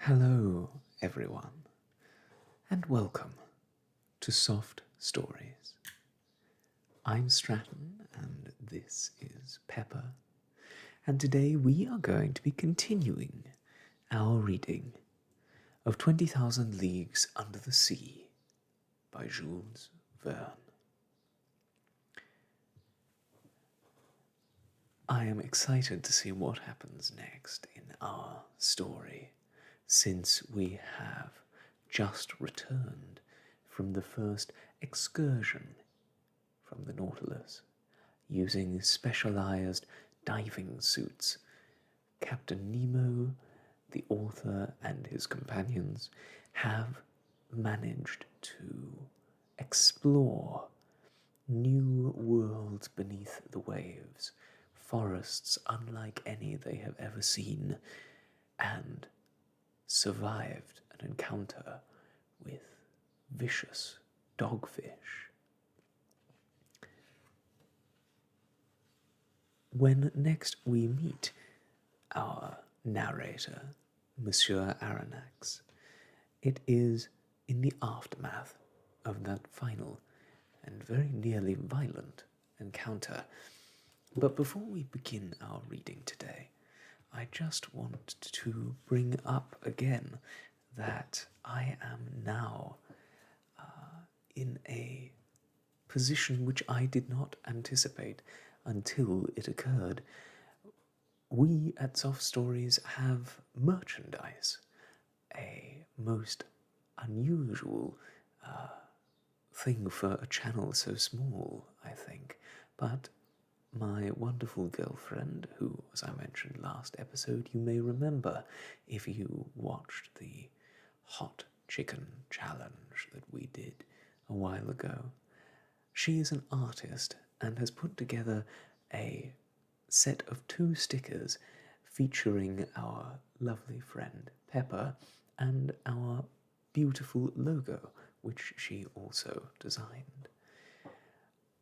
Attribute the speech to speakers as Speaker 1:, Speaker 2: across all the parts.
Speaker 1: Hello, everyone, and welcome to Soft Stories. I'm Stratton, and this is Pepper, and today we are going to be continuing our reading of 20,000 Leagues Under the Sea by Jules Verne. I am excited to see what happens next in our story, since we have just returned from the first excursion from the Nautilus, using specialized diving suits. Captain Nemo, the author, and his companions have managed to explore new worlds beneath the waves, forests unlike any they have ever seen, and survived an encounter with vicious dogfish. When next we meet our narrator, Monsieur Aronnax, it is in the aftermath of that final and very nearly violent encounter. But before we begin our reading today, I just want to bring up again that I am now in a position which I did not anticipate until it occurred. We at Soft Stories have merchandise, a most unusual thing for a channel so small, I think, but my wonderful girlfriend, who, as I mentioned last episode, you may remember if you watched the hot chicken challenge that we did a while ago. She is an artist and has put together a set of 2 stickers featuring our lovely friend Pepper and our beautiful logo, which she also designed.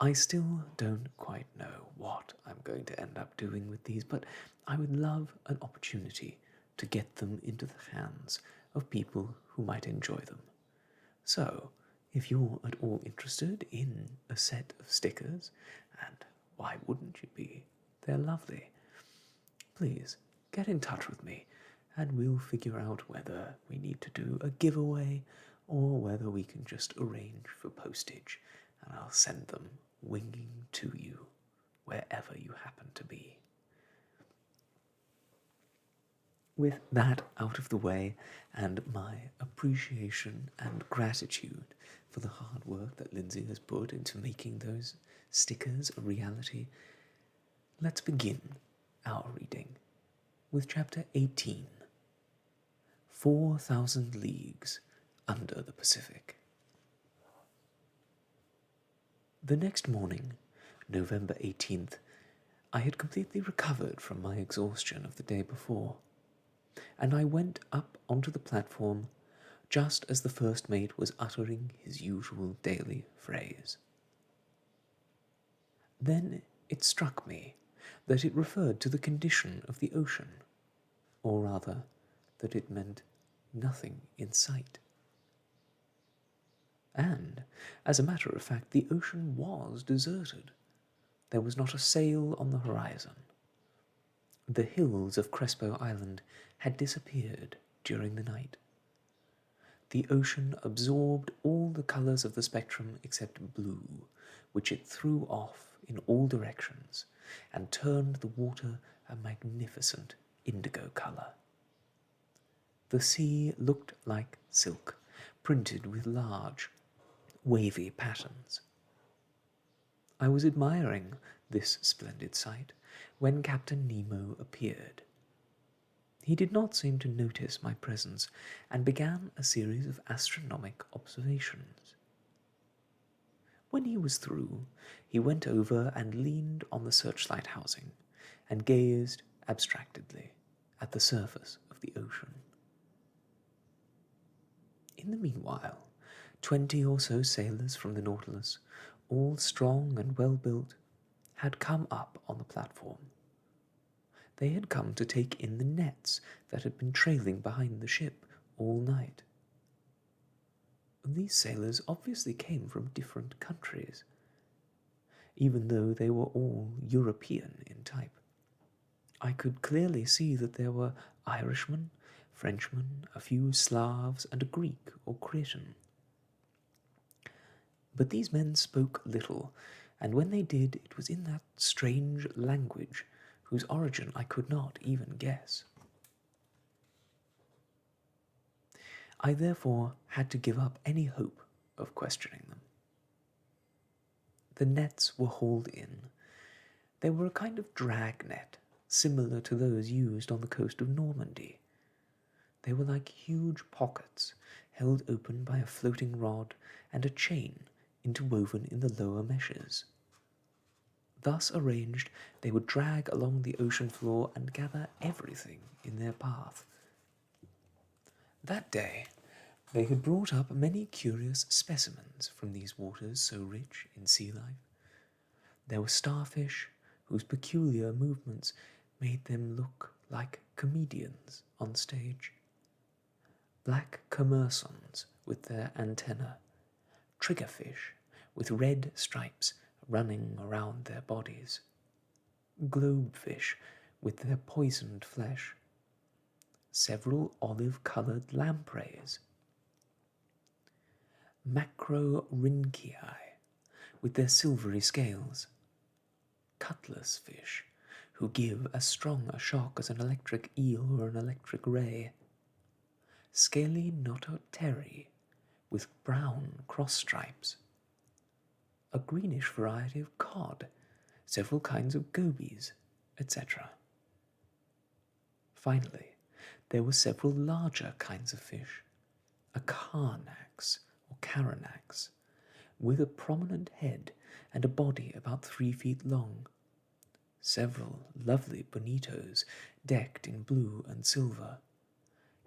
Speaker 1: I still don't quite know what I'm going to end up doing with these, but I would love an opportunity to get them into the hands of people who might enjoy them. So, if you're at all interested in a set of stickers, and why wouldn't you be? They're lovely. Please get in touch with me, and we'll figure out whether we need to do a giveaway or whether we can just arrange for postage, and I'll send them winging to you wherever you happen to be. With that out of the way, and my appreciation and gratitude for the hard work that Lindsay has put into making those stickers a reality, let's begin our reading with Chapter 18, 4,000 Leagues Under the Pacific. The next morning, November 18th, I had completely recovered from my exhaustion of the day before, and I went up onto the platform just as the first mate was uttering his usual daily phrase. Then it struck me that it referred to the condition of the ocean, or rather, that it meant nothing in sight. And, as a matter of fact, the ocean was deserted. There was not a sail on the horizon. The hills of Crespo Island had disappeared during the night. The ocean absorbed all the colors of the spectrum except blue, which it threw off in all directions, and turned the water a magnificent indigo color. The sea looked like silk, printed with large, wavy patterns. I was admiring this splendid sight when Captain Nemo appeared. He did not seem to notice my presence and began a series of astronomic observations. When he was through, he went over and leaned on the searchlight housing and gazed abstractedly at the surface of the ocean. In the meanwhile, 20 or so sailors from the Nautilus, all strong and well-built, had come up on the platform. They had come to take in the nets that had been trailing behind the ship all night. These sailors obviously came from different countries, even though they were all European in type. I could clearly see that there were Irishmen, Frenchmen, a few Slavs, and a Greek or Cretan. But these men spoke little, and when they did, it was in that strange language whose origin I could not even guess. I therefore had to give up any hope of questioning them. The nets were hauled in. They were a kind of drag net, similar to those used on the coast of Normandy. They were like huge pockets, held open by a floating rod and a chain interwoven in the lower meshes. Thus arranged, they would drag along the ocean floor and gather everything in their path. That day, they had brought up many curious specimens from these waters so rich in sea life. There were starfish, whose peculiar movements made them look like comedians on stage. Black commersons with their antennae, triggerfish with red stripes running around their bodies, globefish with their poisoned flesh, several olive-coloured lampreys, macrorhynchiae with their silvery scales, cutlass fish who give as strong a shock as an electric eel or an electric ray, scaly nototeri with brown cross stripes, a greenish variety of cod, several kinds of gobies, etc. Finally, there were several larger kinds of fish, a carnax or caranax, with a prominent head and a body about 3 feet long, several lovely bonitos decked in blue and silver,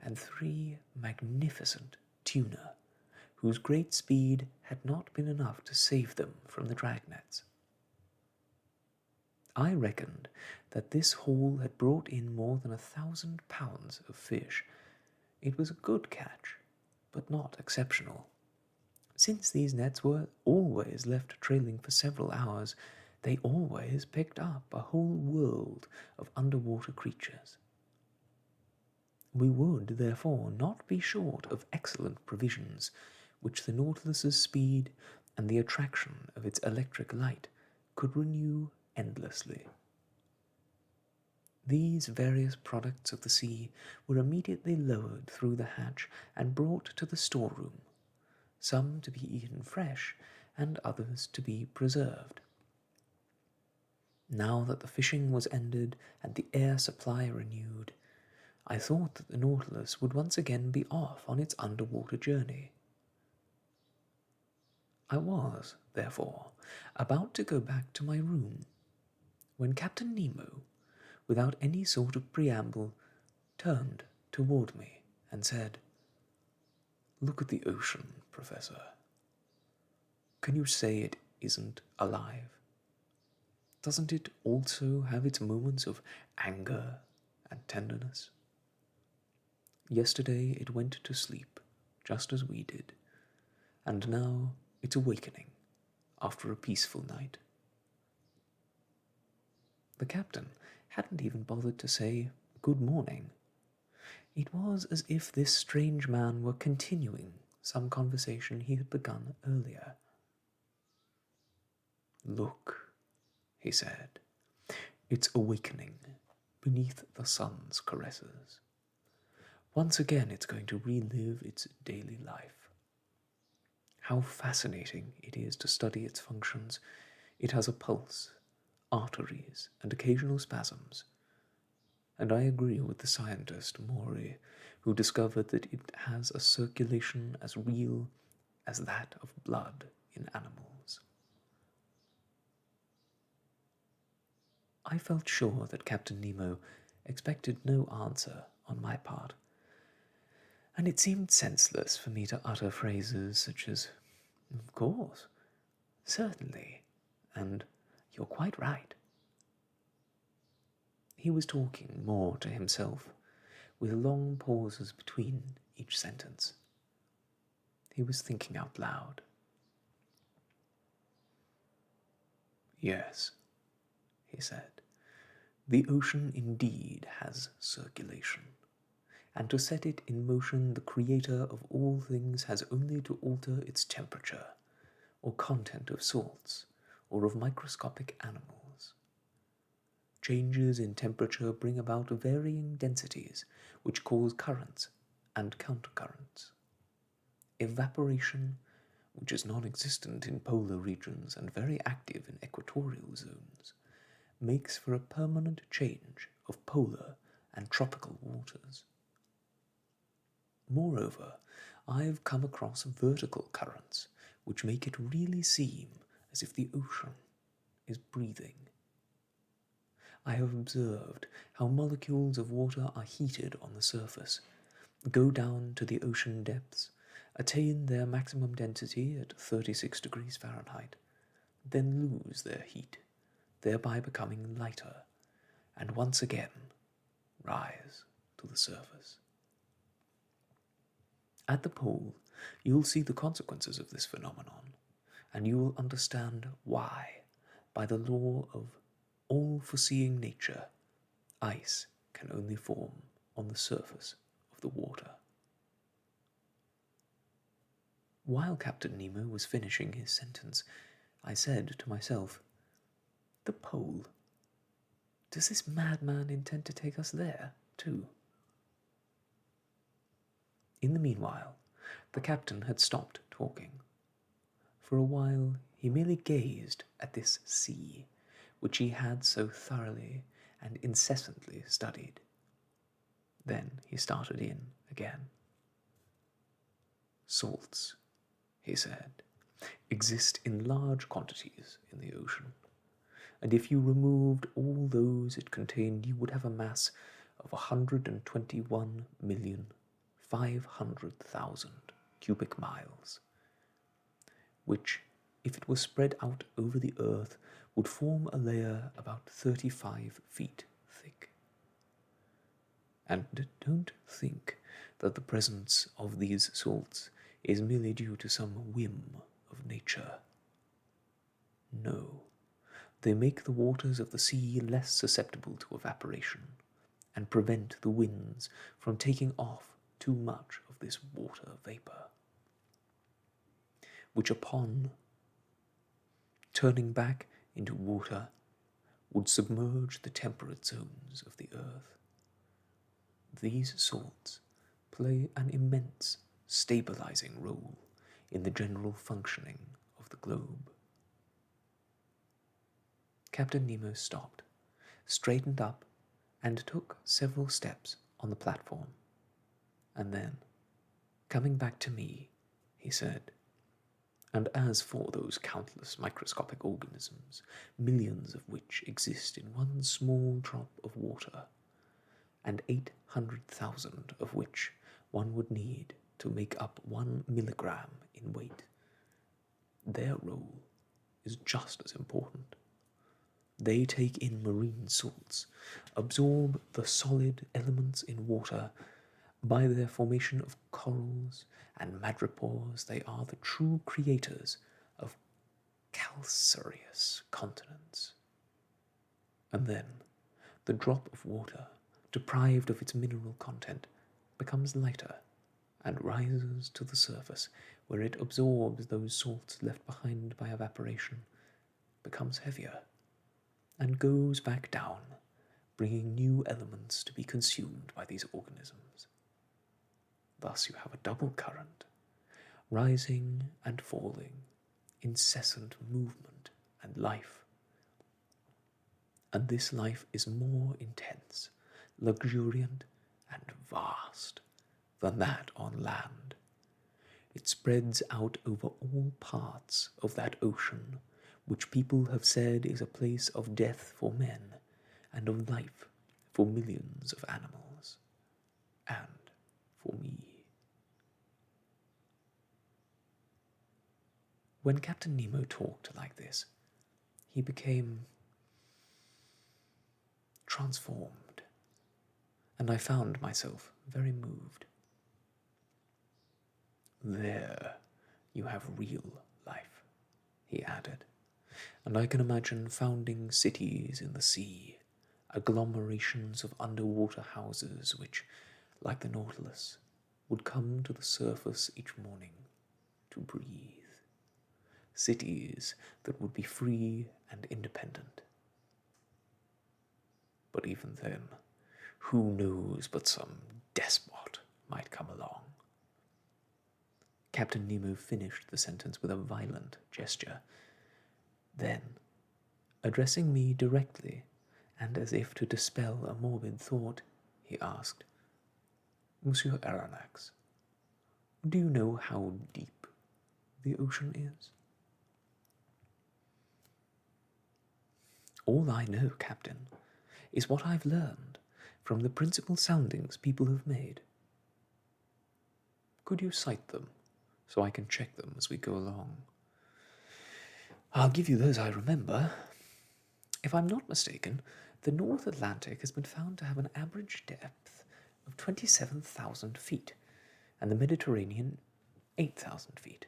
Speaker 1: and 3 magnificent tuna, whose great speed had not been enough to save them from the dragnets. I reckoned that this haul had brought in more than 1,000 pounds of fish. It was a good catch, but not exceptional. Since these nets were always left trailing for several hours, they always picked up a whole world of underwater creatures. We would, therefore, not be short of excellent provisions, which the Nautilus's speed and the attraction of its electric light could renew endlessly. These various products of the sea were immediately lowered through the hatch and brought to the storeroom, some to be eaten fresh and others to be preserved. Now that the fishing was ended and the air supply renewed, I thought that the Nautilus would once again be off on its underwater journey. I was, therefore, about to go back to my room, when Captain Nemo, without any sort of preamble, turned toward me and said, "Look at the ocean, Professor. Can you say it isn't alive? Doesn't it also have its moments of anger and tenderness? Yesterday it went to sleep, just as we did, and now it's awakening after a peaceful night." The captain hadn't even bothered to say good morning. It was as if this strange man were continuing some conversation he had begun earlier. "Look," he said, "it's awakening beneath the sun's caresses. Once again it's going to relive its daily life. How fascinating it is to study its functions. It has a pulse, arteries, and occasional spasms. And I agree with the scientist Maury, who discovered that it has a circulation as real as that of blood in animals." I felt sure that Captain Nemo expected no answer on my part, and it seemed senseless for me to utter phrases such as, "Of course," "Certainly," and "You're quite right." He was talking more to himself, with long pauses between each sentence. He was thinking out loud. "Yes," he said, "the ocean indeed has circulation, and to set it in motion the Creator of all things has only to alter its temperature, or content of salts, or of microscopic animals. Changes in temperature bring about varying densities, which cause currents and countercurrents. Evaporation, which is non-existent in polar regions and very active in equatorial zones, makes for a permanent change of polar and tropical waters. Moreover, I've come across vertical currents which make it really seem as if the ocean is breathing. I have observed how molecules of water are heated on the surface, go down to the ocean depths, attain their maximum density at 36 degrees Fahrenheit, then lose their heat, thereby becoming lighter, and once again rise to the surface. At the pole, you'll see the consequences of this phenomenon, and you will understand why, by the law of all-foreseeing nature, ice can only form on the surface of the water." While Captain Nemo was finishing his sentence, I said to myself, "The pole? Does this madman intend to take us there, too?" In the meanwhile, the captain had stopped talking. For a while he merely gazed at this sea, which he had so thoroughly and incessantly studied. Then he started in again. "Salts," he said, "exist in large quantities in the ocean, and if you removed all those it contained, you would have a mass of 121,500,000 cubic miles, which, if it were spread out over the earth, would form a layer about 35 feet thick. And don't think that the presence of these salts is merely due to some whim of nature. No, they make the waters of the sea less susceptible to evaporation, and prevent the winds from taking off too much of this water vapor, which upon turning back into water would submerge the temperate zones of the earth. These salts play an immense stabilizing role in the general functioning of the globe." Captain Nemo stopped, straightened up, and took several steps on the platform. And then, coming back to me, he said, "And as for those countless microscopic organisms, millions of which exist in one small drop of water, and 800,000 of which one would need to make up 1 milligram in weight, their role is just as important. They take in marine salts, absorb the solid elements in water. By their formation of corals and madrepores, they are the true creators of calcareous continents. And then the drop of water, deprived of its mineral content, becomes lighter and rises to the surface, where it absorbs those salts left behind by evaporation, becomes heavier, and goes back down, bringing new elements to be consumed by these organisms. Thus you have a double current, rising and falling, incessant movement and life. And this life is more intense, luxuriant, and vast than that on land. It spreads out over all parts of that ocean which people have said is a place of death for men and of life for millions of animals, and for me." When Captain Nemo talked like this, he became transformed, and I found myself very moved. there you have real life, he added, and I can imagine founding cities in the sea, agglomerations of underwater houses which, like the Nautilus, would come to the surface each morning to breathe. Cities that would be free and independent. But even then, who knows but some despot might come along. Captain Nemo finished the sentence with a violent gesture. Then, addressing me directly, and as if to dispel a morbid thought, he asked, Monsieur Aronnax, do you know how deep the ocean is? All I know, Captain, is what I've learned from the principal soundings people have made. Could you cite them, so I can check them as we go along? I'll give you those I remember. If I'm not mistaken, the North Atlantic has been found to have an average depth of 27,000 feet, and the Mediterranean 8,000 feet.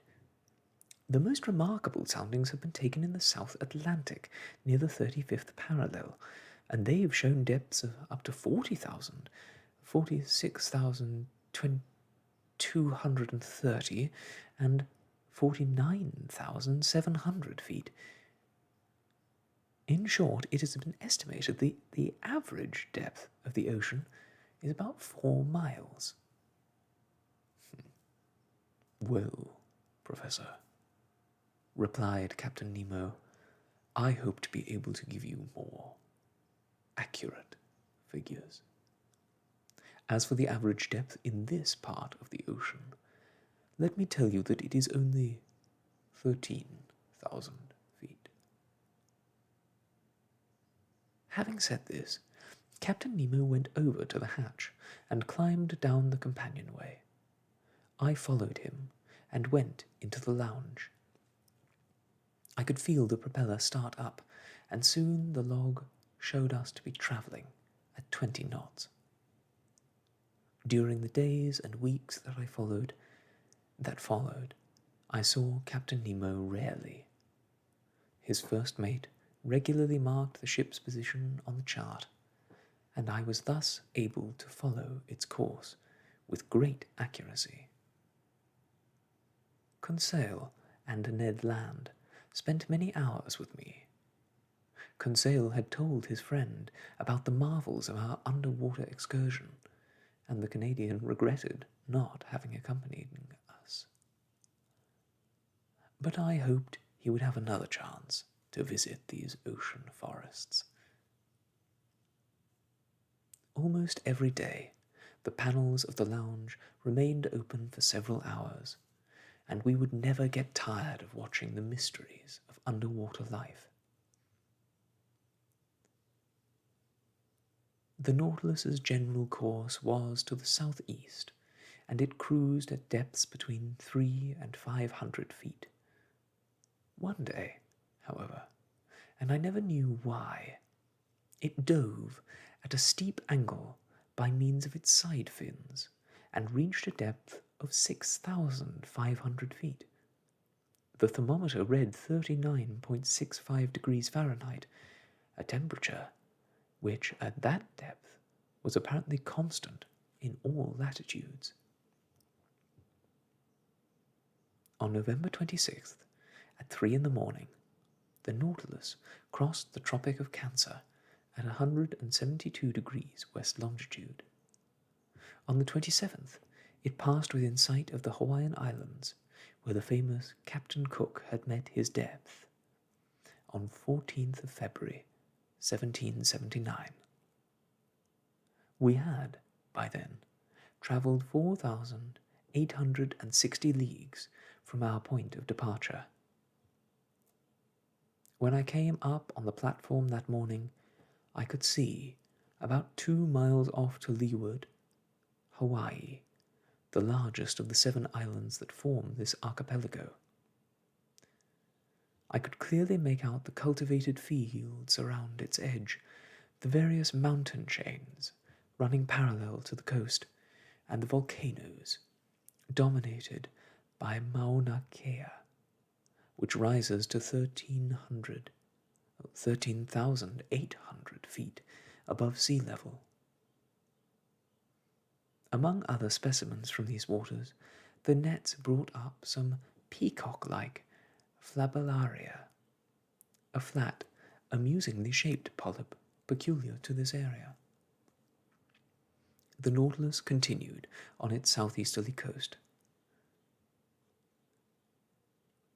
Speaker 1: The most remarkable soundings have been taken in the South Atlantic, near the 35th parallel, and they have shown depths of up to 40,000, 46,230, and 49,700 feet. In short, it has been estimated the average depth of the ocean is about 4 miles. Well, Professor, replied Captain Nemo, I hope to be able to give you more accurate figures. As for the average depth in this part of the ocean, let me tell you that it is only 13,000 feet. Having said this, Captain Nemo went over to the hatch and climbed down the companionway. I followed him and went into the lounge. I could feel the propeller start up, and soon the log showed us to be travelling at 20 knots. During the days and weeks that followed, I saw Captain Nemo rarely. His first mate regularly marked the ship's position on the chart, and I was thus able to follow its course with great accuracy. Conseil and Ned Land spent many hours with me. Conseil had told his friend about the marvels of our underwater excursion, and the Canadian regretted not having accompanied us. But I hoped he would have another chance to visit these ocean forests. Almost every day, the panels of the lounge remained open for several hours, and we would never get tired of watching the mysteries of underwater life. The Nautilus's general course was to the southeast, and it cruised at depths between 300 and 500 feet. One day, however, and I never knew why, it dove at a steep angle by means of its side fins, and reached a depth of 6,500 feet. The thermometer read 39.65 degrees Fahrenheit, a temperature which at that depth was apparently constant in all latitudes. On November 26th, at 3 in the morning, the Nautilus crossed the Tropic of Cancer at 172 degrees west longitude. On the 27th, it passed within sight of the Hawaiian Islands, where the famous Captain Cook had met his death, on 14th of February, 1779. We had, by then, travelled 4,860 leagues from our point of departure. When I came up on the platform that morning, I could see, about 2 miles off to leeward, Hawaii, the largest of the 7 islands that form this archipelago. I could clearly make out the cultivated fields around its edge, the various mountain chains running parallel to the coast, and the volcanoes, dominated by Mauna Kea, which rises to 13,800 feet above sea level. Among other specimens from these waters, the nets brought up some peacock-like flabellaria, a flat, amusingly shaped polyp peculiar to this area. The Nautilus continued on its southeasterly coast.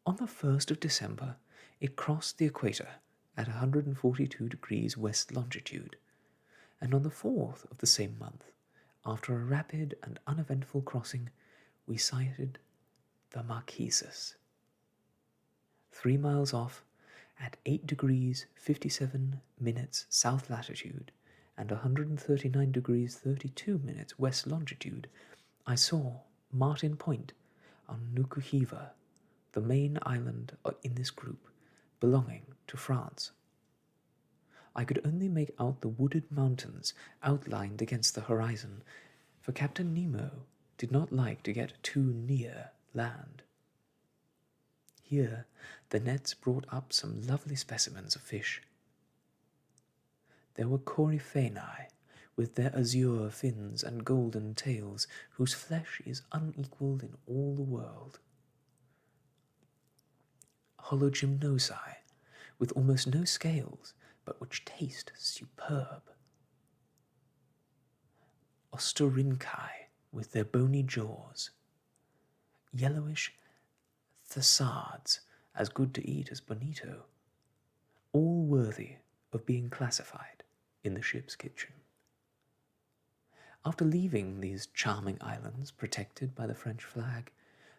Speaker 1: On the 1st of December, it crossed the equator at 142 degrees west longitude, and on the 4th of the same month, after a rapid and uneventful crossing, we sighted the Marquesas. 3 miles off, at 8 degrees 57 minutes south latitude and 139 degrees 32 minutes west longitude, I saw Martin Point on Nukuhiva, the main island in this group, belonging to France. I could only make out the wooded mountains outlined against the horizon, for Captain Nemo did not like to get too near land. Here the nets brought up some lovely specimens of fish. There were coryphaenae, with their azure fins and golden tails, whose flesh is unequalled in all the world. Hologymnosi, with almost no scales, but which taste superb. Ostorincae, with their bony jaws. Yellowish thessards, as good to eat as bonito, all worthy of being classified in the ship's kitchen. After leaving these charming islands protected by the French flag,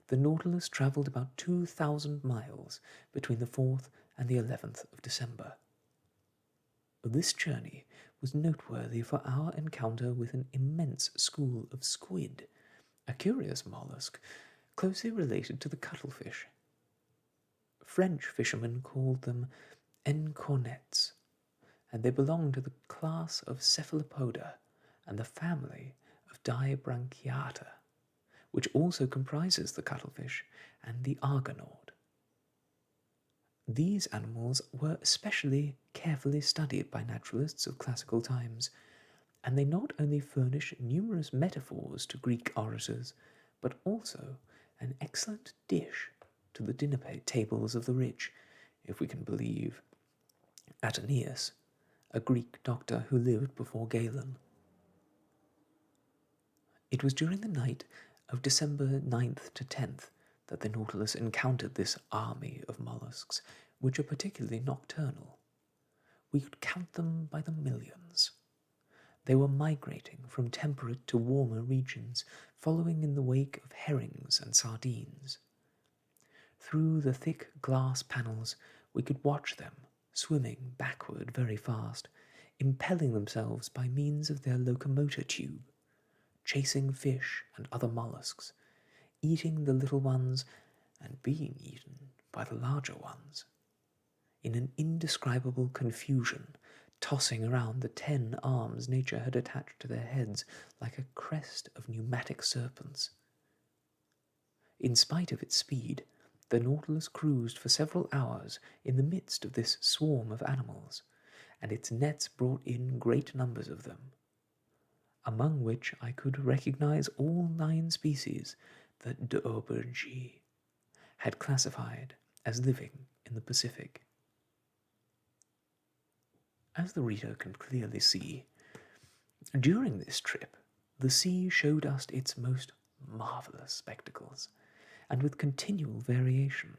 Speaker 1: the Nautilus travelled about 2,000 miles between the 4th and the 11th of December. This journey was noteworthy for our encounter with an immense school of squid, a curious mollusk closely related to the cuttlefish. French fishermen called them encornets, and they belong to the class of cephalopoda and the family of Dibranchiata, which also comprises the cuttlefish and the argonaut. These animals were especially carefully studied by naturalists of classical times, and they not only furnish numerous metaphors to Greek orators, but also an excellent dish to the dinner tables of the rich, if we can believe Aeneas, a Greek doctor who lived before Galen. It was during the night of December 9th to 10th that the Nautilus encountered this army of mollusks, which are particularly nocturnal. We could count them by the millions. They were migrating from temperate to warmer regions, following in the wake of herrings and sardines. Through the thick glass panels we could watch them, swimming backward very fast, impelling themselves by means of their locomotor tube, chasing fish and other mollusks, eating the little ones and being eaten by the larger ones, in an indescribable confusion, tossing around the 10 arms nature had attached to their heads like a crest of pneumatic serpents. In spite of its speed, the Nautilus cruised for several hours in the midst of this swarm of animals, and its nets brought in great numbers of them, among which I could recognize all 9 species that D'Aubergy had classified as living in the Pacific. As the reader can clearly see, during this trip the sea showed us its most marvellous spectacles, and with continual variation.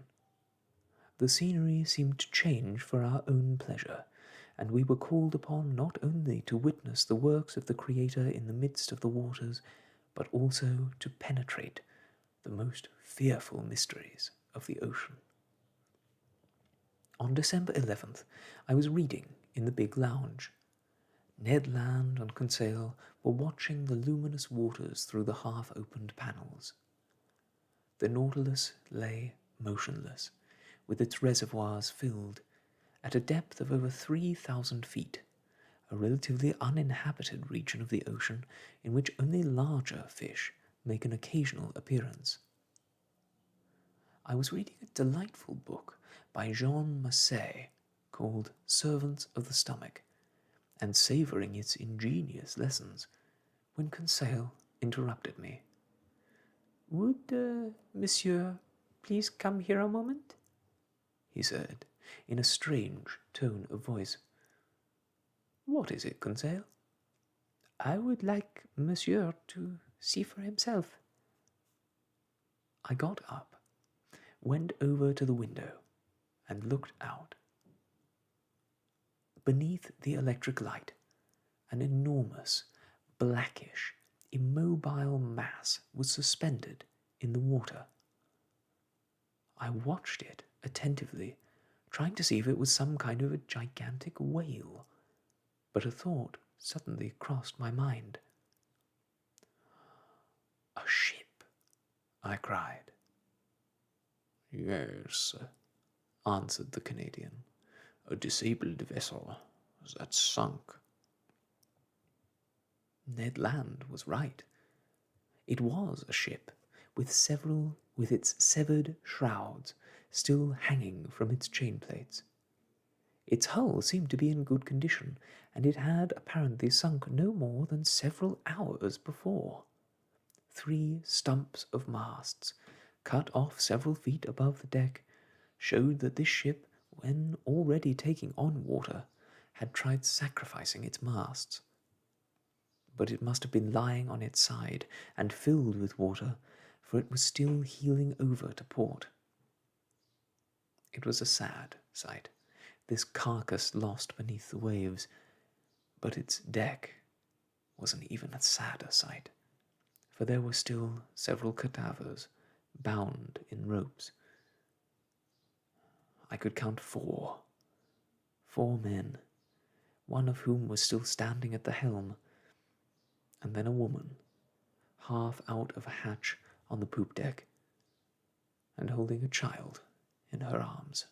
Speaker 1: The scenery seemed to change for our own pleasure, and we were called upon not only to witness the works of the Creator in the midst of the waters, but also to penetrate the most fearful mysteries of the ocean. On December 11th, I was reading in the big lounge. Ned Land and Conseil were watching the luminous waters through the half-opened panels. The Nautilus lay motionless, with its reservoirs filled, at a depth of over 3,000 feet, a relatively uninhabited region of the ocean in which only larger fish make an occasional appearance. I was reading a delightful book by Jean Massé called Servants of the Stomach, and savouring its ingenious lessons, when Conseil interrupted me. "Would monsieur please come here a moment?" he said, in a strange tone of voice. "What is it, Conseil?" "I would like monsieur to see for himself." I got up, went over to the window, and looked out. Beneath the electric light, an enormous, blackish, immobile mass was suspended in the water. I watched it attentively, trying to see if it was some kind of a gigantic whale, but a thought suddenly crossed my mind. "A ship!" I cried. "Yes," answered the Canadian. "A disabled vessel that's sunk." Ned Land was right. It was a ship, with its severed shrouds still hanging from its chain plates. Its hull seemed to be in good condition, and it had apparently sunk no more than several hours before. 3 stumps of masts, cut off several feet above the deck, showed that this ship, when already taking on water, had tried sacrificing its masts. But it must have been lying on its side and filled with water, for it was still heeling over to port. It was a sad sight, this carcass lost beneath the waves, but its deck was an even a sadder sight, for there were still several cadavers bound in ropes. I could count 4 men, one of whom was still standing at the helm, and then a woman, half out of a hatch on the poop deck, and holding a child in her arms.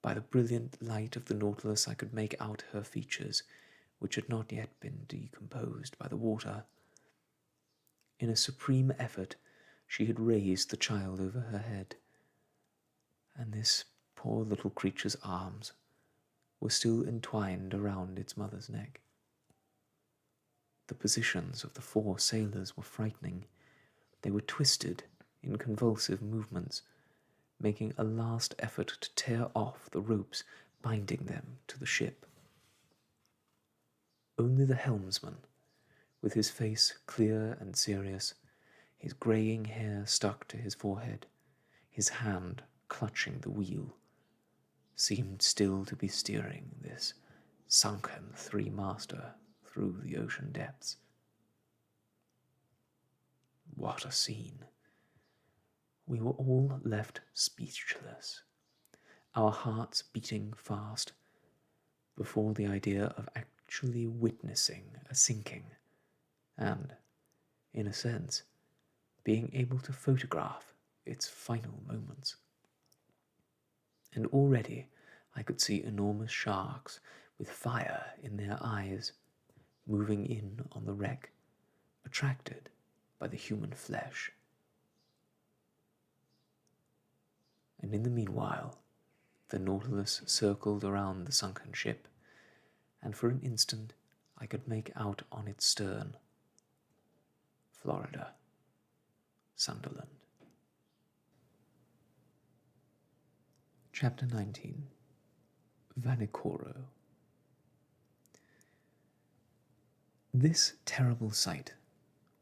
Speaker 1: By the brilliant light of the Nautilus I could make out her features, which had not yet been decomposed by the water. In a supreme effort, she had raised the child over her head, and this poor little creature's arms were still entwined around its mother's neck. The positions of the 4 sailors were frightening. They were twisted in convulsive movements, making a last effort to tear off the ropes binding them to the ship. Only the helmsman, with his face clear and serious, his greying hair stuck to his forehead, his hand clutching the wheel, seemed still to be steering this sunken 3-master through the ocean depths. What a scene! We were all left speechless, our hearts beating fast, before the idea of actually witnessing a sinking, and, in a sense, being able to photograph its final moments. And already I could see enormous sharks with fire in their eyes moving in on the wreck, attracted by the human flesh. And in the meanwhile, the Nautilus circled around the sunken ship, and for an instant I could make out on its stern, Florida, Sunderland. Chapter 19. Vanikoro. This terrible sight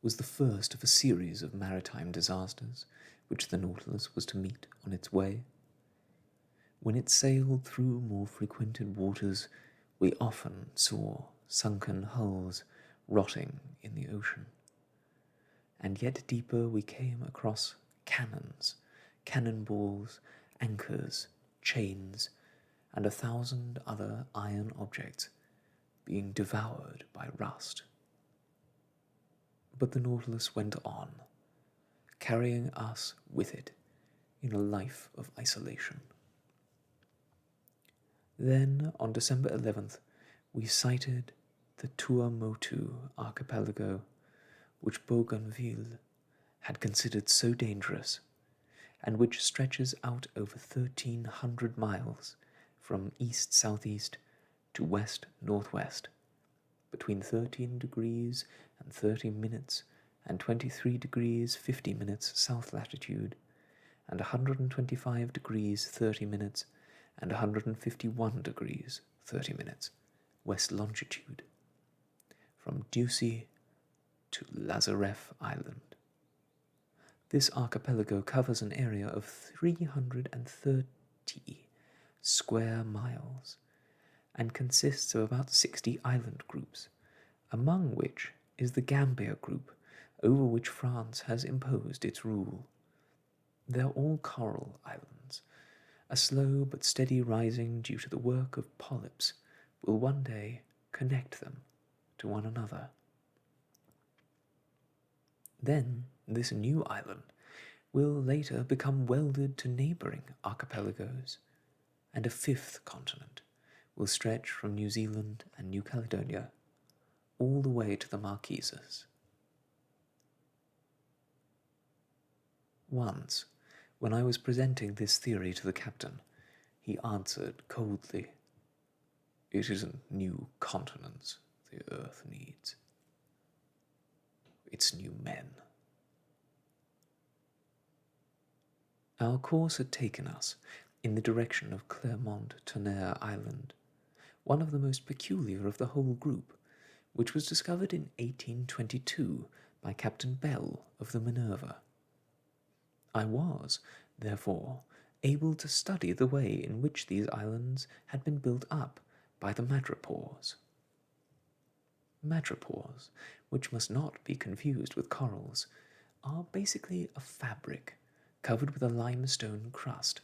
Speaker 1: was the first of a series of maritime disasters which the Nautilus was to meet on its way. When it sailed through more frequented waters, we often saw sunken hulls rotting in the ocean. And yet deeper we came across cannons, cannonballs, anchors, chains, and 1,000 other iron objects being devoured by rust. But the Nautilus went on, carrying us with it in a life of isolation. Then, on December 11th, we sighted the Tuamotu archipelago, which Bougainville had considered so dangerous, and which stretches out over 1,300 miles from east-southeast to west-northwest, between 13 degrees and 30 minutes and 23 degrees 50 minutes south latitude, and 125 degrees 30 minutes and 151 degrees 30 minutes west longitude, from Ducie to Lazareff Island. This archipelago covers an area of 330 square miles and consists of about 60 island groups, among which is the Gambia group, over which France has imposed its rule. They are all coral islands. A slow but steady rising due to the work of polyps will one day connect them to one another. Then this new island will later become welded to neighbouring archipelagos, and a fifth continent will stretch from New Zealand and New Caledonia all the way to the Marquesas. Once, when I was presenting this theory to the captain, he answered coldly, "It isn't new continents the Earth needs. It's new men." Our course had taken us in the direction of Clermont-Tonnerre Island, one of the most peculiar of the whole group, which was discovered in 1822 by Captain Bell of the Minerva. I was, therefore, able to study the way in which these islands had been built up by the madrepores. Madrepores, which must not be confused with corals, are basically a fabric covered with a limestone crust,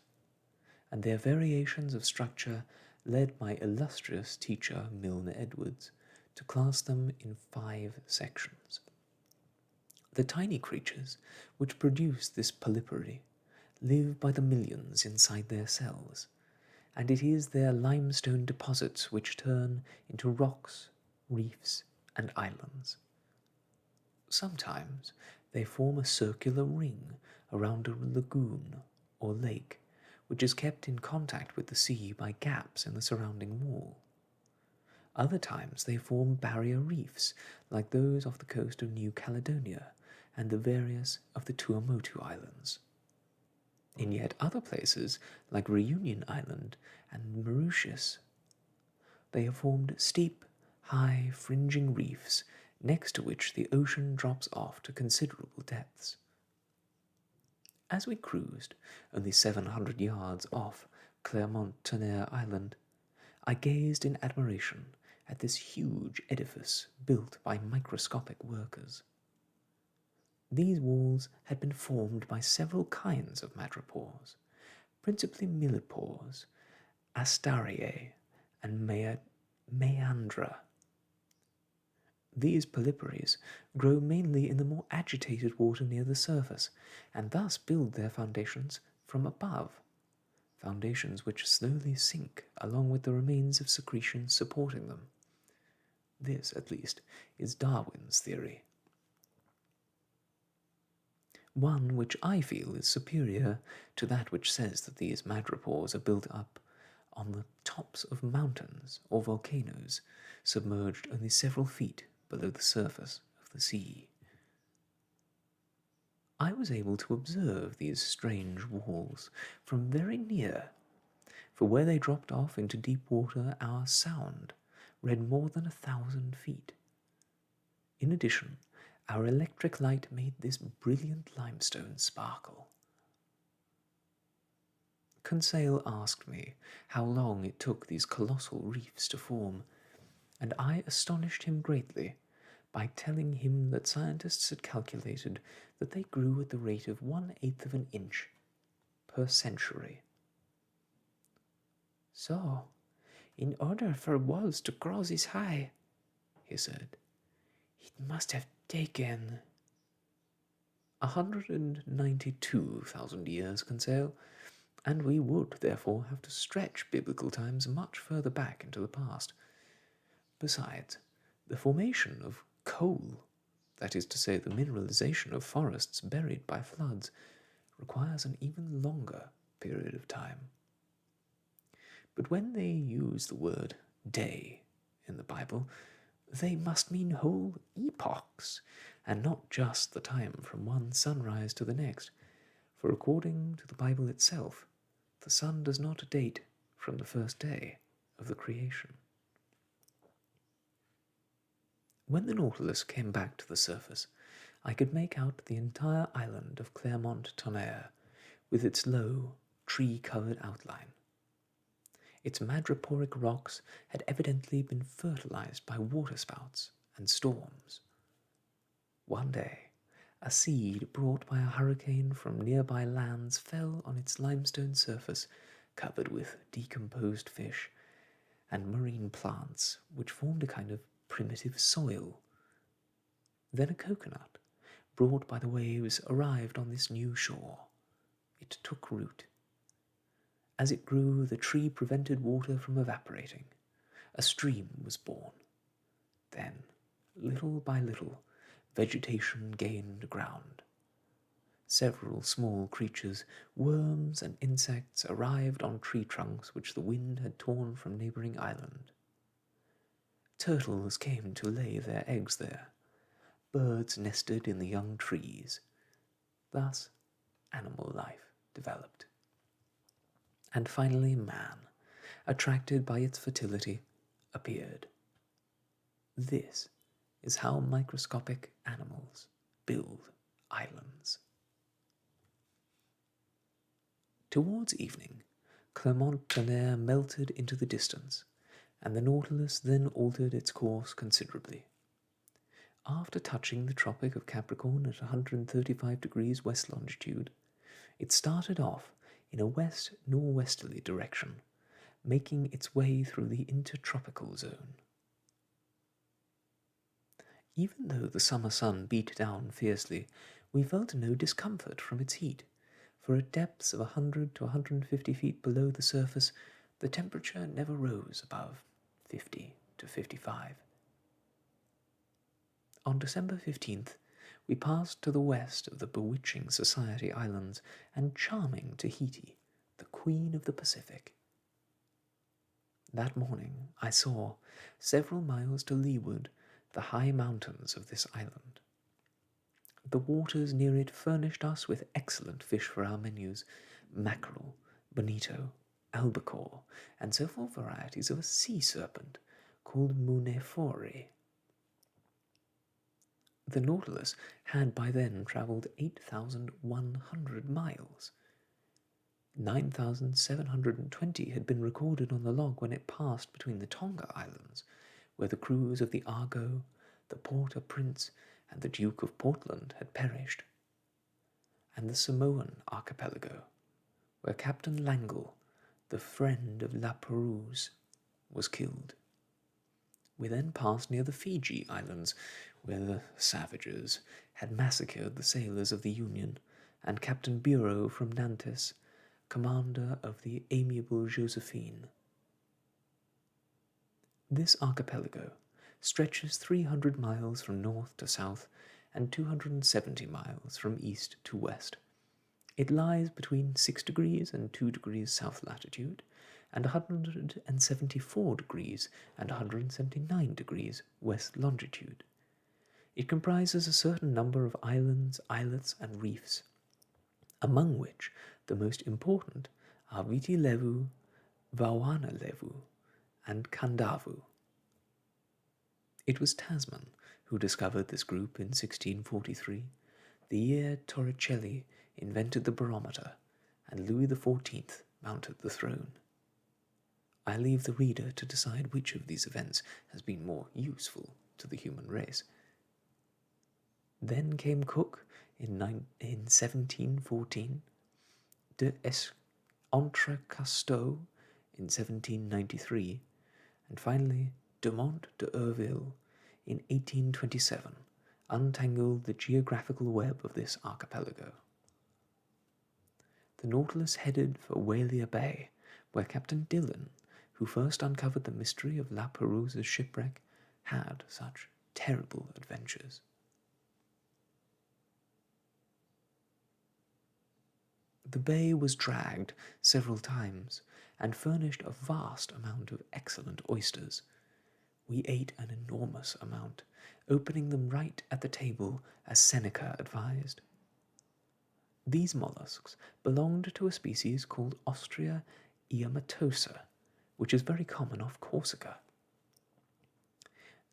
Speaker 1: and their variations of structure led my illustrious teacher Milne Edwards to class them in 5 sections. The tiny creatures which produce this polypary live by the millions inside their cells, and it is their limestone deposits which turn into rocks, reefs, and islands. Sometimes they form a circular ring around a lagoon or lake, which is kept in contact with the sea by gaps in the surrounding wall. Other times they form barrier reefs like those off the coast of New Caledonia and the various of the Tuamotu Islands. In yet other places, like Reunion Island and Mauritius, they have formed steep, high, fringing reefs next to which the ocean drops off to considerable depths. As we cruised, only 700 yards off Clermont-Tonnerre Island, I gazed in admiration at this huge edifice built by microscopic workers. These walls had been formed by several kinds of madrepores, principally millipores, Astariae, and Meandra. These polyparies grow mainly in the more agitated water near the surface, and thus build their foundations from above, foundations which slowly sink along with the remains of secretions supporting them. This, at least, is Darwin's theory. One which I feel is superior to that which says that these madrepores are built up on the tops of mountains or volcanoes, submerged only several feet below the surface of the sea. I was able to observe these strange walls from very near, for where they dropped off into deep water our sound read more than 1,000 feet. In addition, our electric light made this brilliant limestone sparkle. Conseil asked me how long it took these colossal reefs to form, and I astonished him greatly by telling him that scientists had calculated that they grew at the rate of 1/8 of an inch per century. "So, in order for walls to grow this high," he said, "it must have taken 192,000 years, Conseil, and we would therefore have to stretch biblical times much further back into the past. Besides, the formation of coal, that is to say, the mineralization of forests buried by floods, requires an even longer period of time. But when they use the word day in the Bible, they must mean whole epochs, and not just the time from one sunrise to the next, for according to the Bible itself, the sun does not date from the first day of the creation. When the Nautilus came back to the surface, I could make out the entire island of Clermont-Tonnerre, with its low, tree-covered outline. Its madreporic rocks had evidently been fertilized by waterspouts and storms. One day, a seed brought by a hurricane from nearby lands fell on its limestone surface, covered with decomposed fish and marine plants, which formed a kind of primitive soil. Then a coconut, brought by the waves, arrived on this new shore. It took root. As it grew, the tree prevented water from evaporating. A stream was born. Then, little by little, vegetation gained ground. Several small creatures, worms and insects, arrived on tree trunks which the wind had torn from neighboring island. Turtles came to lay their eggs there. Birds nested in the young trees. Thus, animal life developed. And finally man, attracted by its fertility, appeared. This is how microscopic animals build islands. Towards evening, Clermont-Tonnerre melted into the distance, and the Nautilus then altered its course considerably. After touching the Tropic of Capricorn at 135 degrees west longitude, it started off in a west-norwesterly direction, making its way through the intertropical zone. Even though the summer sun beat down fiercely, we felt no discomfort from its heat, for at depths of 100 to 150 feet below the surface, the temperature never rose above 50 to 55. On December 15th, we passed to the west of the bewitching Society Islands and charming Tahiti, the Queen of the Pacific. That morning I saw, several miles to leeward, the high mountains of this island. The waters near it furnished us with excellent fish for our menus: mackerel, bonito, albacore, and several varieties of a sea serpent called munephori. The Nautilus had by then travelled 8,100 miles. 9,720 had been recorded on the log when it passed between the Tonga Islands, where the crews of the Argo, the Port-au-Prince, and the Duke of Portland had perished, and the Samoan archipelago, where Captain Langle, the friend of La Perouse, was killed. We then passed near the Fiji Islands, where the savages had massacred the sailors of the Union, and Captain Bureau from Nantes, commander of the amiable Josephine. This archipelago stretches 300 miles from north to south and 270 miles from east to west. It lies between 6 degrees and 2 degrees south latitude, and 174 degrees and 179 degrees west longitude. It comprises a certain number of islands, islets, and reefs, among which the most important are Viti Levu, Vawana Levu, and Kandavu. It was Tasman who discovered this group in 1643, the year Torricelli invented the barometer, and Louis XIV mounted the throne. I leave the reader to decide which of these events has been more useful to the human race. Then came Cook in 1714, de Entrecasteaux in 1793, and finally Dumont de Urville in 1827 untangled the geographical web of this archipelago. The Nautilus headed for Whaler Bay, where Captain Dillon, who first uncovered the mystery of La Perouse's shipwreck, had such terrible adventures. The bay was dragged several times and furnished a vast amount of excellent oysters. We ate an enormous amount, opening them right at the table as Seneca advised. These mollusks belonged to a species called Ostrea iamatosa, which is very common off Corsica.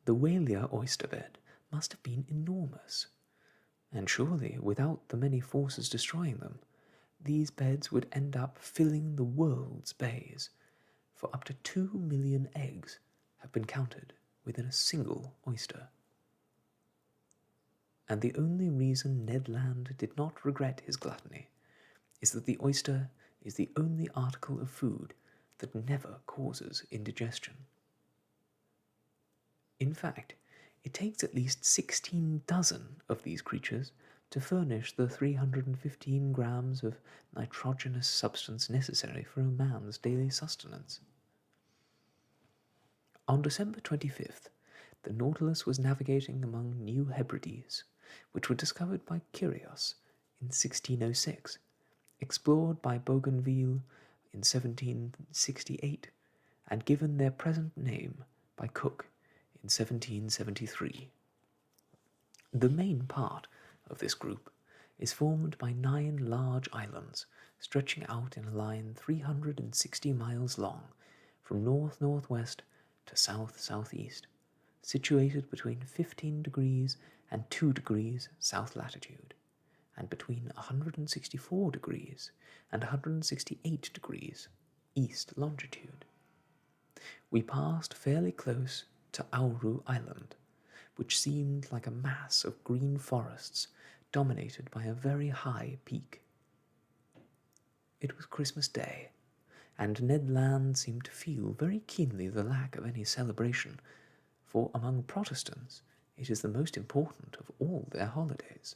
Speaker 1: The Whalia oyster bed must have been enormous, and surely, without the many forces destroying them, these beds would end up filling the world's bays, for up to 2 million eggs have been counted within a single oyster. And the only reason Ned Land did not regret his gluttony is that the oyster is the only article of food that never causes indigestion. In fact, it takes at least 16 dozen of these creatures to furnish the 315 grams of nitrogenous substance necessary for a man's daily sustenance. On December 25th, the Nautilus was navigating among New Hebrides, which were discovered by Curios in 1606, explored by Bougainville in 1768, and given their present name by Cook in 1773. The main part of this group is formed by 9 large islands stretching out in a line 360 miles long from north-northwest to south-southeast, situated between 15 degrees and 2 degrees south latitude, and between 164 degrees and 168 degrees east longitude. We passed fairly close to Auru Island, which seemed like a mass of green forests dominated by a very high peak. It was Christmas Day, and Ned Land seemed to feel very keenly the lack of any celebration, for among Protestants it is the most important of all their holidays.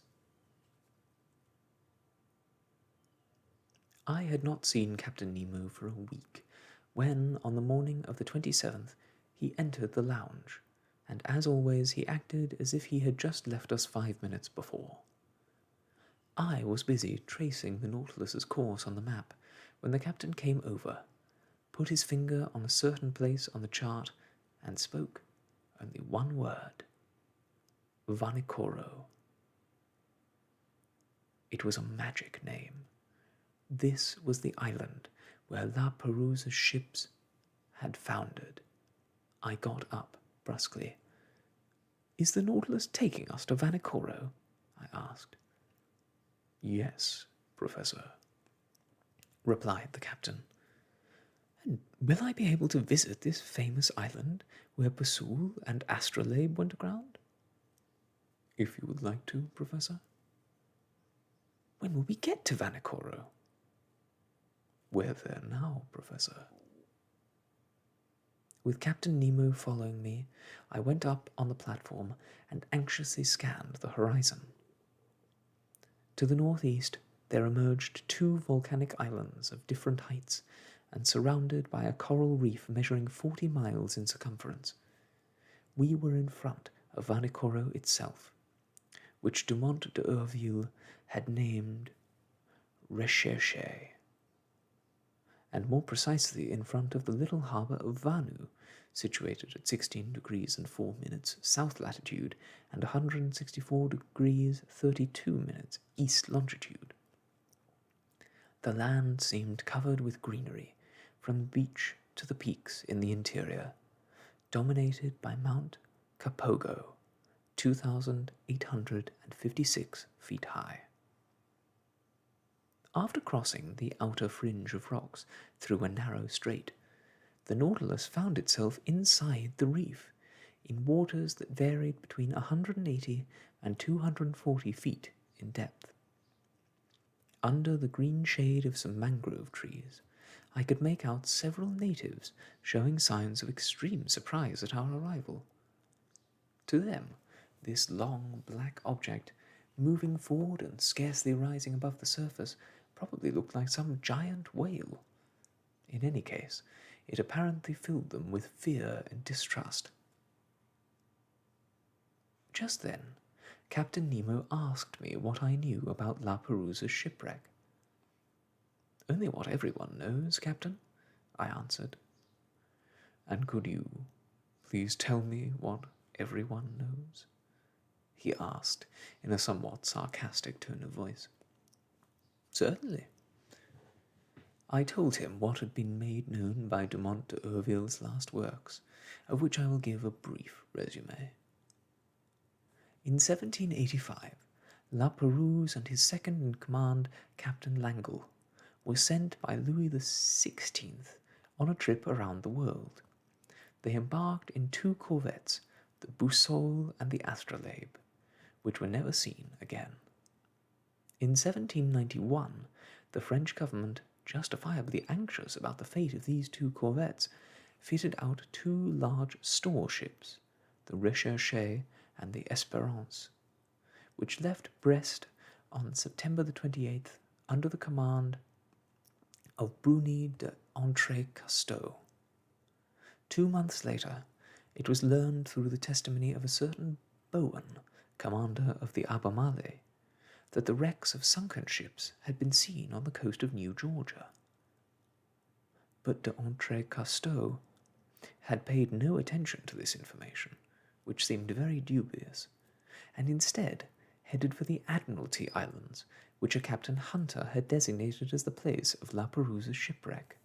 Speaker 1: I had not seen Captain Nemo for a week, when, on the morning of the 27th, he entered the lounge, and as always he acted as if he had just left us 5 minutes before. I was busy tracing the Nautilus's course on the map when the captain came over, put his finger on a certain place on the chart, and spoke only one word: Vanikoro. It was a magic name. This was the island where La Perouse's ships had foundered. I got up brusquely. "Is the Nautilus taking us to Vanikoro?" I asked. "Yes, Professor," replied the captain. "And will I be able to visit this famous island where Basul and Astrolabe went aground?" "If you would like to, Professor." "When will we get to Vanikoro?" "We're there now, Professor." With Captain Nemo following me, I went up on the platform and anxiously scanned the horizon. To the northeast, there emerged 2 volcanic islands of different heights and surrounded by a coral reef measuring 40 miles in circumference. We were in front of Vanikoro itself, which Dumont d'Urville had named Recherche, and more precisely in front of the little harbour of Vanu, situated at 16 degrees and 4 minutes south latitude and 164 degrees 32 minutes east longitude. The land seemed covered with greenery from the beach to the peaks in the interior, dominated by Mount Kapogo, 2,856 feet high. After crossing the outer fringe of rocks through a narrow strait, the Nautilus found itself inside the reef, in waters that varied between 180 and 240 feet in depth. Under the green shade of some mangrove trees, I could make out several natives showing signs of extreme surprise at our arrival. To them, this long black object, moving forward and scarcely rising above the surface, probably looked like some giant whale. In any case, it apparently filled them with fear and distrust. Just then, Captain Nemo asked me what I knew about La Perouse's shipwreck. Only what everyone knows, Captain, I answered. And could you please tell me what everyone knows? He asked in a somewhat sarcastic tone of voice. Certainly. I told him what had been made known by Dumont d'Urville's last works, of which I will give a brief resume. In 1785, La Pérouse and his second-in-command, Captain Langle, were sent by Louis XVI on a trip around the world. They embarked in 2 corvettes, the Boussole and the Astrolabe, which were never seen again. In 1791, the French government, justifiably anxious about the fate of these 2 corvettes, fitted out 2 large store ships, the Recherche and the Espérance, which left Brest on September the 28th under the command of Bruni d'Entrecasteaux. 2 months later, it was learned through the testimony of a certain Bowen, commander of the Albemarle, that the wrecks of sunken ships had been seen on the coast of New Georgia. But d'Entrecasteaux had paid no attention to this information, which seemed very dubious, and instead headed for the Admiralty Islands, which a Captain Hunter had designated as the place of La Pérouse's shipwreck.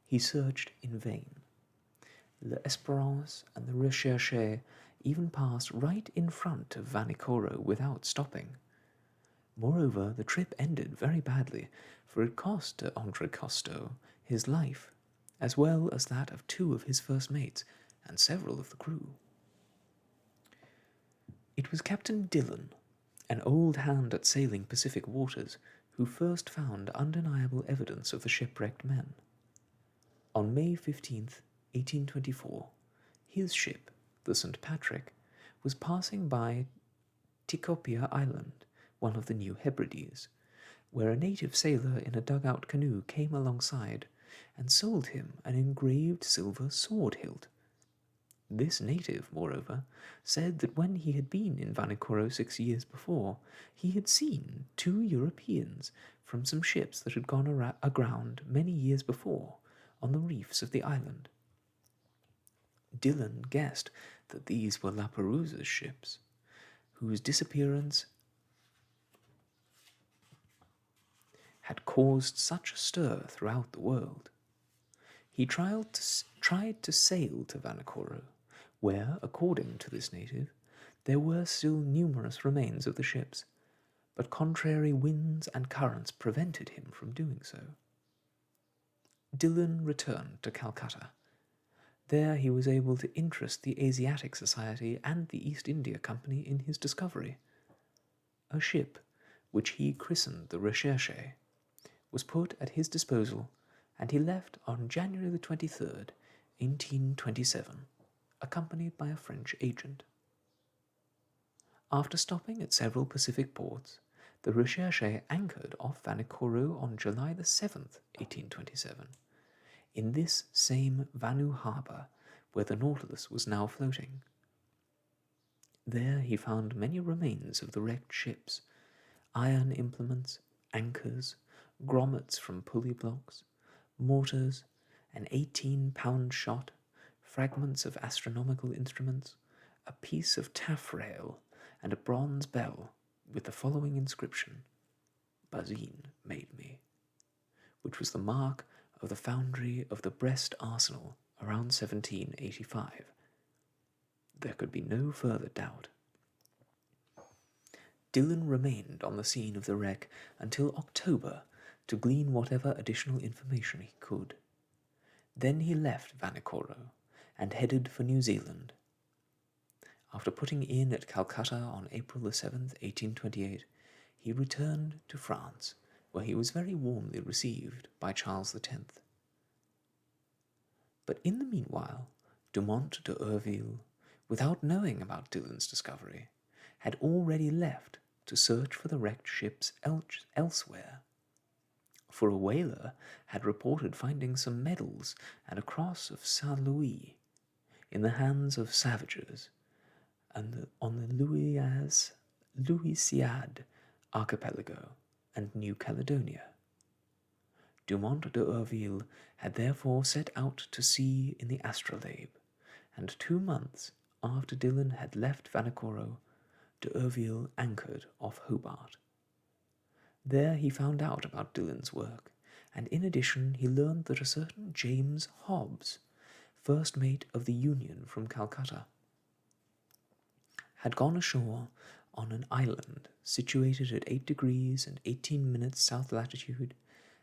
Speaker 1: He searched in vain. L'Espérance and the Recherche even passed right in front of Vanikoro without stopping. Moreover, the trip ended very badly, for it cost d'Entrecasteaux his life, as well as that of 2 of his first mates and several of the crew. It was Captain Dillon, an old hand at sailing Pacific waters, who first found undeniable evidence of the shipwrecked men. On May 15th, 1824, his ship, the St. Patrick, was passing by Tikopia Island, one of the New Hebrides, where a native sailor in a dugout canoe came alongside and sold him an engraved silver sword hilt. This native, moreover, said that when he had been in Vanikoro 6 years before, he had seen 2 Europeans from some ships that had gone aground many years before on the reefs of the island. Dillon guessed that these were La Pérouse's ships, whose disappearance had caused such a stir throughout the world. He tried to sail to Vanikoro, where, according to this native, there were still numerous remains of the ships, but contrary winds and currents prevented him from doing so. Dillon returned to Calcutta. There he was able to interest the Asiatic Society and the East India Company in his discovery. A ship, which he christened the Recherche, was put at his disposal, and he left on January the 23rd, 1827, accompanied by a French agent. After stopping at several Pacific ports, the Recherche anchored off Vanikoro on July the 7th, 1827, in this same Vanu harbour where the Nautilus was now floating. There he found many remains of the wrecked ships, iron implements, anchors, grommets from pulley blocks, mortars, an 18-pound shot, fragments of astronomical instruments, a piece of taffrail, and a bronze bell with the following inscription, "Bazin made me," which was the mark of the foundry of the Brest Arsenal around 1785. There could be no further doubt. Dillon remained on the scene of the wreck until October to glean whatever additional information he could. Then he left Vanikoro and headed for New Zealand. After putting in at Calcutta on April the 7th, 1828, he returned to France, where he was very warmly received by Charles X. But in the meanwhile, Dumont d'Urville, without knowing about Dillon's discovery, had already left to search for the wrecked ships elsewhere. For a whaler had reported finding some medals and a cross of Saint Louis in the hands of savages and on the Louisiade archipelago and New Caledonia. Dumont d'Urville had therefore set out to sea in the Astrolabe, and 2 months after Dillon had left Vanikoro, d'Urville anchored off Hobart. There he found out about Dillon's work, and in addition he learned that a certain James Hobbs, first mate of the Union from Calcutta, had gone ashore on an island situated at 8 degrees and 18 minutes south latitude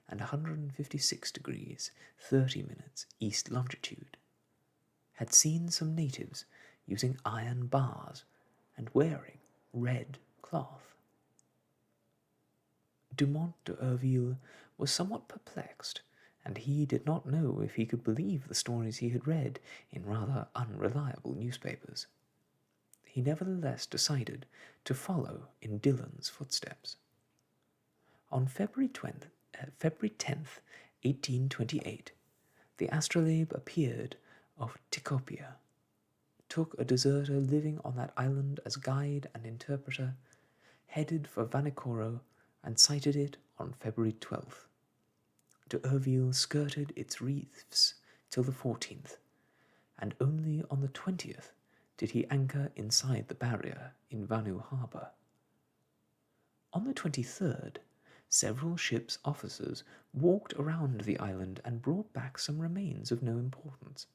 Speaker 1: and 156 degrees 30 minutes east longitude, had seen some natives using iron bars and wearing red cloth. Dumont d'Urville was somewhat perplexed, and he did not know if he could believe the stories he had read in rather unreliable newspapers. He nevertheless decided to follow in Dillon's footsteps. On February 10th, 1828, the Astrolabe appeared off Tikopia, took a deserter living on that island as guide and interpreter, headed for Vanikoro, and sighted it on February 12th. D'Urville skirted its reefs till the 14th, and only on the 20th did he anchor inside the barrier in Vanu harbour. On the 23rd, several ships' officers walked around the island and brought back some remains of no importance.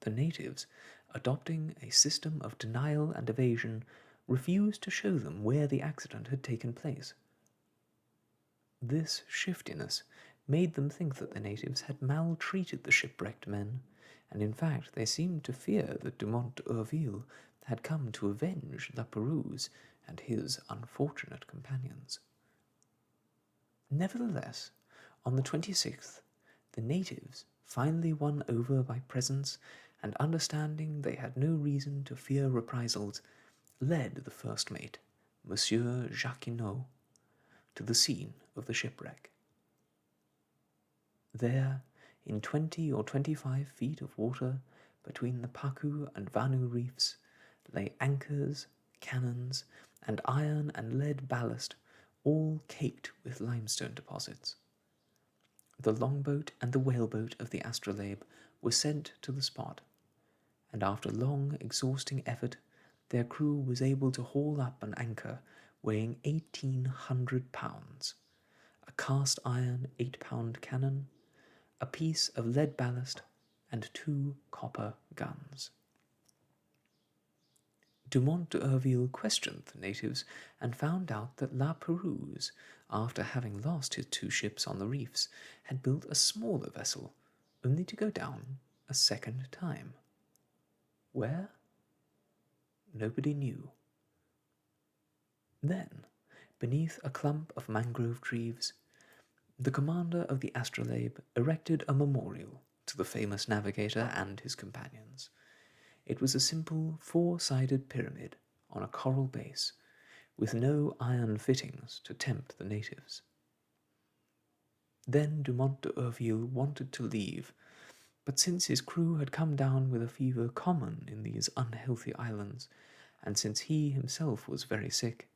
Speaker 1: The natives, adopting a system of denial and evasion, refused to show them where the accident had taken place. This shiftiness made them think that the natives had maltreated the shipwrecked men, and in fact they seemed to fear that Dumont d'Urville had come to avenge La Perouse and his unfortunate companions. Nevertheless, on the 26th, the natives, finally won over by presents and understanding they had no reason to fear reprisals, led the first mate, Monsieur Jacquinot, to the scene of the shipwreck. There, in 20 or 25 feet of water between the Paku and Vanu reefs, lay anchors, cannons, and iron and lead ballast, all caked with limestone deposits. The longboat and the whaleboat of the Astrolabe were sent to the spot, and after long, exhausting effort, their crew was able to haul up an anchor weighing 1,800 pounds, a cast iron 8-pound cannon, a piece of lead ballast, and 2 copper guns. Dumont d'Urville questioned the natives and found out that La Perouse, after having lost his 2 ships on the reefs, had built a smaller vessel, only to go down a second time. Where? Nobody knew. Then, beneath a clump of mangrove trees, the commander of the Astrolabe erected a memorial to the famous navigator and his companions. It was a simple 4-sided pyramid on a coral base, with no iron fittings to tempt the natives. Then Dumont d'Urville wanted to leave, but since his crew had come down with a fever common in these unhealthy islands, and since he himself was very sick,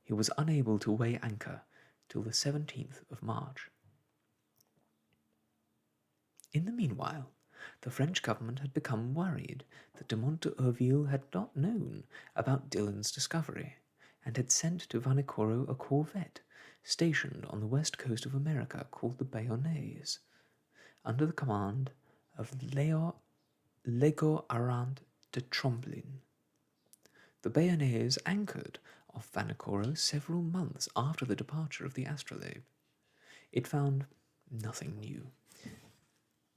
Speaker 1: he was unable to weigh anchor till the 17th of March. In the meanwhile, the French government had become worried that Dumont d'Urville had not known about Dillon's discovery, and had sent to Vanikoro a corvette stationed on the west coast of America called the Bayonnaise, under the command of Lego Arant de Tromblin. The Bayonnaise anchored off Vanikoro several months after the departure of the Astrolabe. It found nothing new,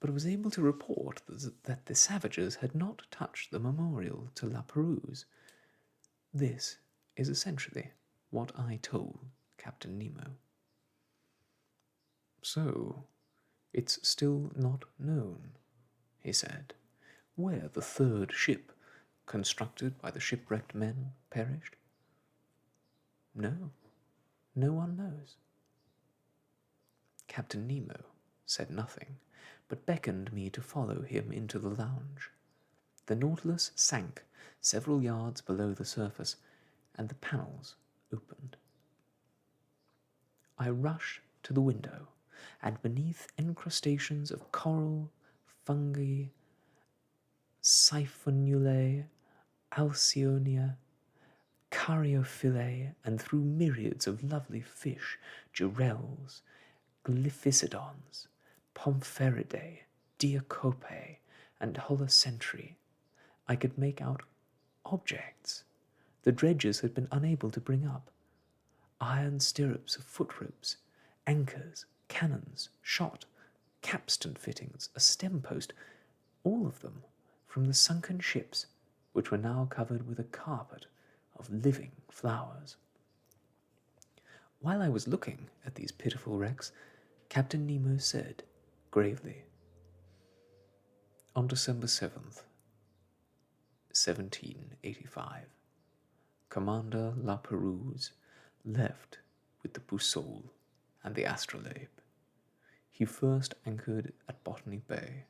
Speaker 1: but was able to report that the savages had not touched the memorial to La Perouse. This is essentially what I told Captain Nemo. So, it's still not known, he said, where the 3rd ship, constructed by the shipwrecked men, perished? No, no one knows. Captain Nemo said nothing, but beckoned me to follow him into the lounge. The Nautilus sank several yards below the surface, and the panels opened. I rushed to the window and beneath encrustations of coral, fungi, siphonulae, alcyonia, Cariophyllae, and through myriads of lovely fish, girelles, glyphisidons, Pompheridae, Diacopae, and Holocentri, I could make out objects the dredgers had been unable to bring up. Iron stirrups of foot ropes, anchors, cannons, shot, capstan fittings, a stem post, all of them from the sunken ships, which were now covered with a carpet of living flowers. While I was looking at these pitiful wrecks, Captain Nemo said, gravely, "On December 7th, 1785, Commander La Perouse left with the Boussole and the Astrolabe. He first anchored at Botany Bay,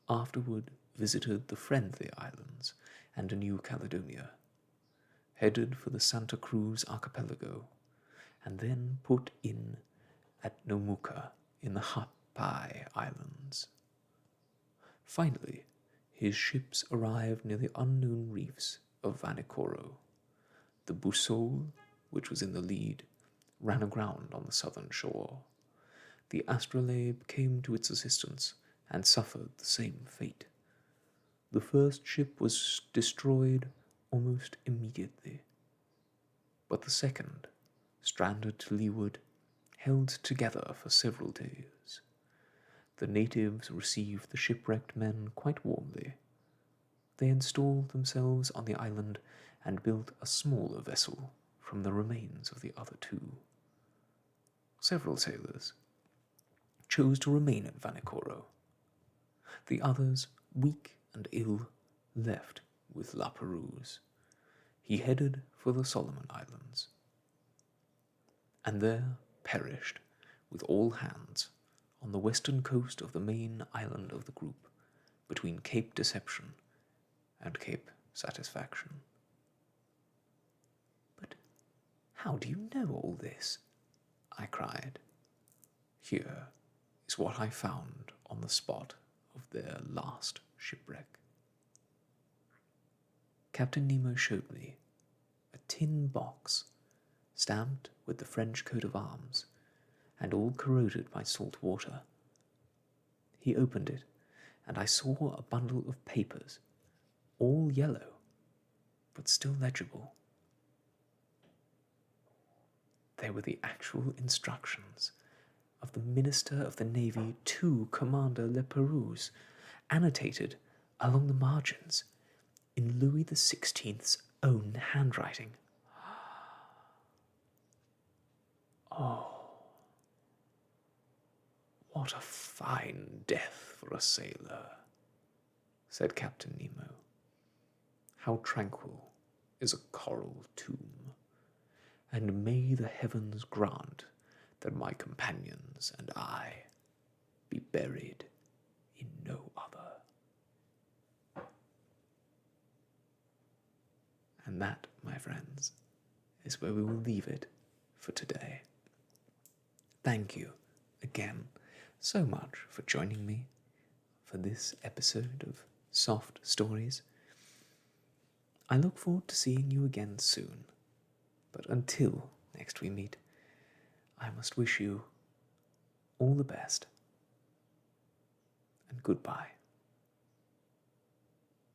Speaker 1: afterward visited the Friendly Islands and New Caledonia, headed for the Santa Cruz archipelago, and then put in at Nomuka in the Hapai Islands. Finally, his ships arrived near the unknown reefs of Vanikoro. The Boussole, which was in the lead, ran aground on the southern shore. The Astrolabe came to its assistance and suffered the same fate. The first ship was destroyed almost immediately, but the second, stranded to leeward, held together for several days. The natives received the shipwrecked men quite warmly. They installed themselves on the island and built a smaller vessel from the remains of the other two. Several sailors chose to remain at Vanikoro. The others, weak and ill, left with La Perouse. He headed for the Solomon Islands, and there perished with all hands on the western coast of the main island of the group, between Cape Deception and Cape Satisfaction. "But how do you know all this?" I cried. "Here is what I found on the spot of their last shipwreck." Captain Nemo showed me a tin box stamped with the French coat of arms and all corroded by salt water. He opened it, and I saw a bundle of papers, all yellow, but still legible. They were the actual instructions of the Minister of the Navy to Commander Le Perouse, annotated along the margins in Louis XVI's own handwriting. Oh, what a fine death for a sailor, said Captain Nemo. How tranquil is a coral tomb, and may the heavens grant that my companions and I be buried in no other. And that, my friends, is where we will leave it for today. Thank you again so much for joining me for this episode of Soft Stories. I look forward to seeing you again soon, but until next we meet, I must wish you all the best and goodbye.